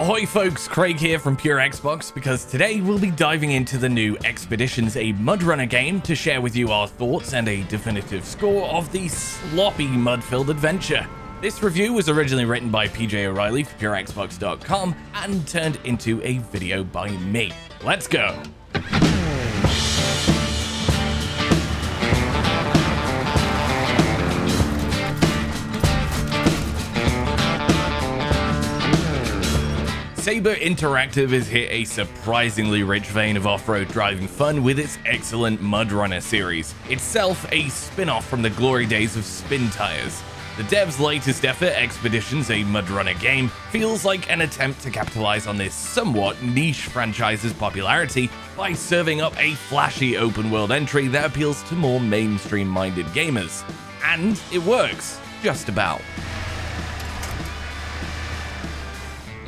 Ahoy folks, Craig here from Pure Xbox, because today we'll be diving into the new Expeditions, a MudRunner game, to share with you our thoughts and a definitive score of the sloppy mud-filled adventure. This review was originally written by PJ O'Reilly for PureXbox.com and turned into a video by me. Let's go! Saber Interactive has hit a surprisingly rich vein of off-road driving fun with its excellent MudRunner series, itself a spin-off from the glory days of spin tires. The dev's latest effort, Expeditions, a MudRunner game, feels like an attempt to capitalize on this somewhat niche franchise's popularity by serving up a flashy open-world entry that appeals to more mainstream-minded gamers. And it works, just about.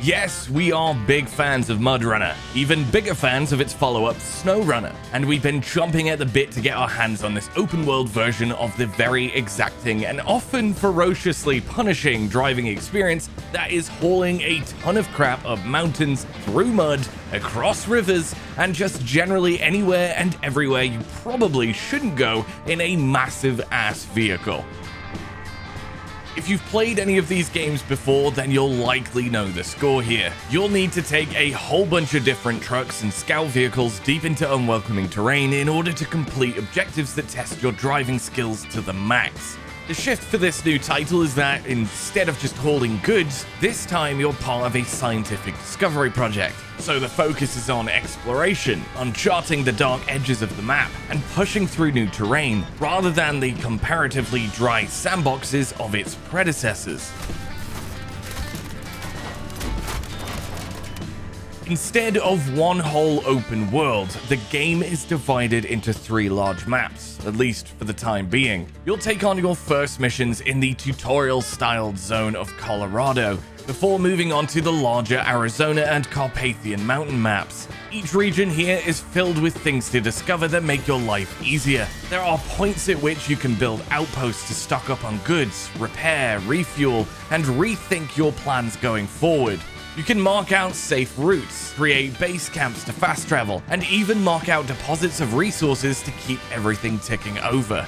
Yes, we are big fans of MudRunner, even bigger fans of its follow-up SnowRunner, and we've been chomping at the bit to get our hands on this open-world version of the very exacting and often ferociously punishing driving experience that is hauling a ton of crap up mountains, through mud, across rivers, and just generally anywhere and everywhere you probably shouldn't go in a massive-ass vehicle. If you've played any of these games before, then you'll likely know the score here. You'll need to take a whole bunch of different trucks and scout vehicles deep into unwelcoming terrain in order to complete objectives that test your driving skills to the max. The shift for this new title is that instead of just hauling goods, this time you're part of a scientific discovery project. So the focus is on exploration, on charting the dark edges of the map, and pushing through new terrain, rather than the comparatively dry sandboxes of its predecessors. Instead of one whole open world, the game is divided into 3 large maps, at least for the time being. You'll take on your first missions in the tutorial-styled zone of Colorado, before moving on to the larger Arizona and Carpathian mountain maps. Each region here is filled with things to discover that make your life easier. There are points at which you can build outposts to stock up on goods, repair, refuel, and rethink your plans going forward. You can mark out safe routes, create base camps to fast travel, and even mark out deposits of resources to keep everything ticking over.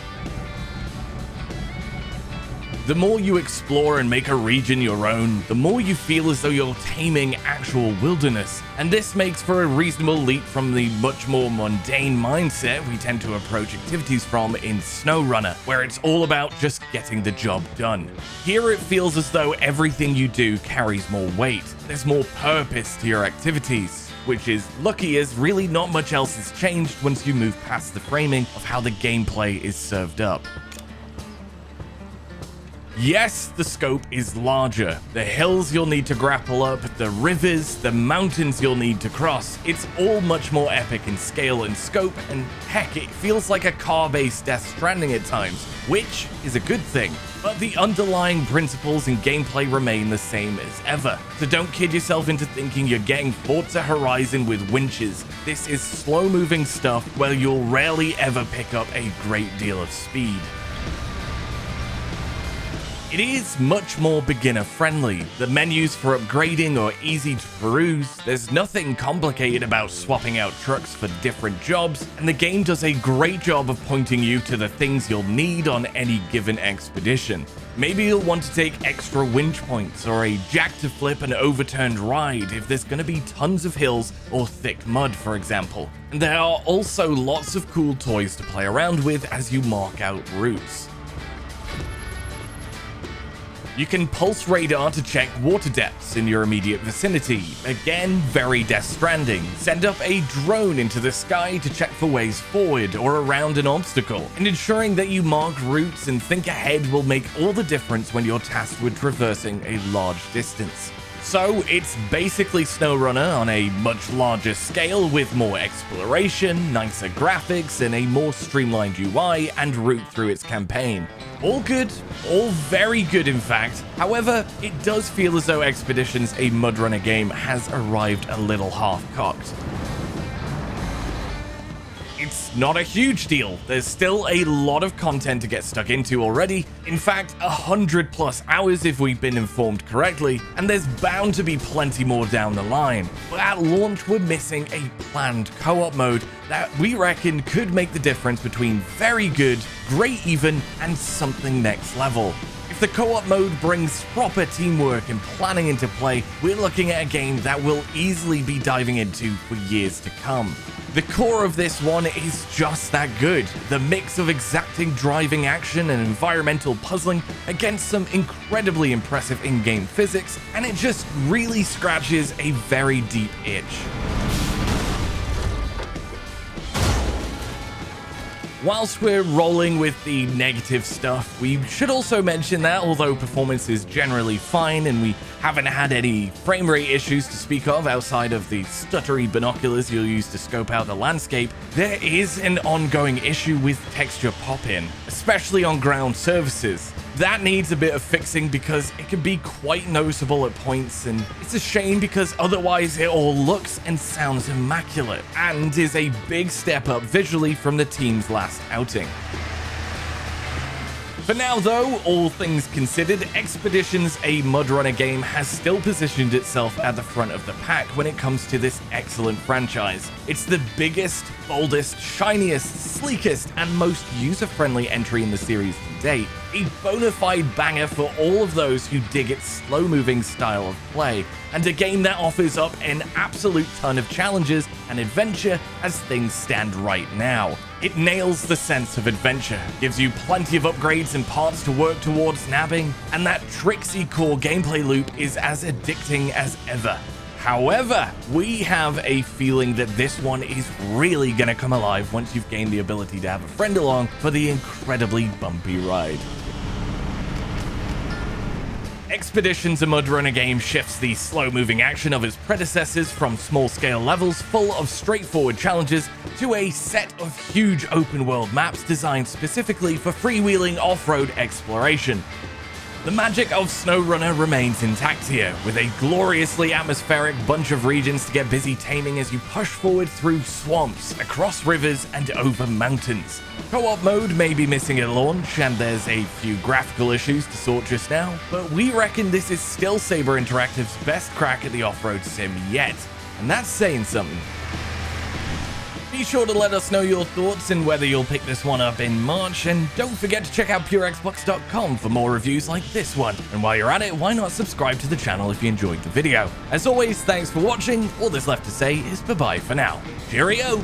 The more you explore and make a region your own, the more you feel as though you're taming actual wilderness, and this makes for a reasonable leap from the much more mundane mindset we tend to approach activities from in SnowRunner, where it's all about just getting the job done. Here it feels as though everything you do carries more weight. There's more purpose to your activities, which is lucky as really not much else has changed once you move past the framing of how the gameplay is served up. Yes, the scope is larger. The hills you'll need to grapple up, the rivers, the mountains you'll need to cross. It's all much more epic in scale and scope, and heck, it feels like a car-based Death Stranding at times, which is a good thing. But the underlying principles and gameplay remain the same as ever. So don't kid yourself into thinking you're getting Forza Horizon with winches. This is slow-moving stuff where you'll rarely ever pick up a great deal of speed. It is much more beginner-friendly. The menus for upgrading are easy to peruse, there's nothing complicated about swapping out trucks for different jobs, and the game does a great job of pointing you to the things you'll need on any given expedition. Maybe you'll want to take extra winch points or a jack to flip an overturned ride if there's going to be tons of hills or thick mud, for example. And there are also lots of cool toys to play around with as you mark out routes. You can pulse radar to check water depths in your immediate vicinity. Again, very Death Stranding. Send up a drone into the sky to check for ways forward or around an obstacle. And ensuring that you mark routes and think ahead will make all the difference when you're tasked with traversing a large distance. So it's basically SnowRunner on a much larger scale with more exploration, nicer graphics, and a more streamlined UI and route through its campaign. All good, all very good in fact. However, it does feel as though Expeditions, a MudRunner game, has arrived a little half-cocked. It it's not a huge deal. There's still a lot of content to get stuck into already. In fact, 100+ hours if we've been informed correctly, and there's bound to be plenty more down the line. But at launch, we're missing a planned co-op mode that we reckon could make the difference between very good, great even, and something next level. If the co-op mode brings proper teamwork and planning into play, we're looking at a game that we'll easily be diving into for years to come. The core of this one is just that good. The mix of exacting driving action and environmental puzzling against some incredibly impressive in-game physics, and it just really scratches a very deep itch. Whilst we're rolling with the negative stuff, we should also mention that although performance is generally fine and we haven't had any frame rate issues to speak of outside of the stuttery binoculars you'll use to scope out the landscape, there is an ongoing issue with texture pop-in, especially on ground surfaces. That needs a bit of fixing because it can be quite noticeable at points, and it's a shame because otherwise it all looks and sounds immaculate and is a big step up visually from the team's last outing. For now though, all things considered, Expeditions, a MudRunner game, has still positioned itself at the front of the pack when it comes to this excellent franchise. It's the biggest, boldest, shiniest, sleekest, and most user-friendly entry in the series to date. A bona fide banger for all of those who dig its slow-moving style of play, and a game that offers up an absolute ton of challenges and adventure as things stand right now. It nails the sense of adventure, gives you plenty of upgrades and parts to work towards nabbing, and that tricksy core gameplay loop is as addicting as ever. However, we have a feeling that this one is really gonna come alive once you've gained the ability to have a friend along for the incredibly bumpy ride. Expeditions, a MudRunner game, shifts the slow-moving action of its predecessors from small-scale levels full of straightforward challenges to a set of huge open-world maps designed specifically for freewheeling off-road exploration. The magic of SnowRunner remains intact here, with a gloriously atmospheric bunch of regions to get busy taming as you push forward through swamps, across rivers, and over mountains. Co-op mode may be missing at launch, and there's a few graphical issues to sort just now, but we reckon this is still Saber Interactive's best crack at the off-road sim yet, and that's saying something. Be sure to let us know your thoughts and whether you'll pick this one up in March, and don't forget to check out purexbox.com for more reviews like this one. And while you're at it, why not subscribe to the channel if you enjoyed the video? As always, thanks for watching. All that's left to say is bye-bye for now. Cheerio!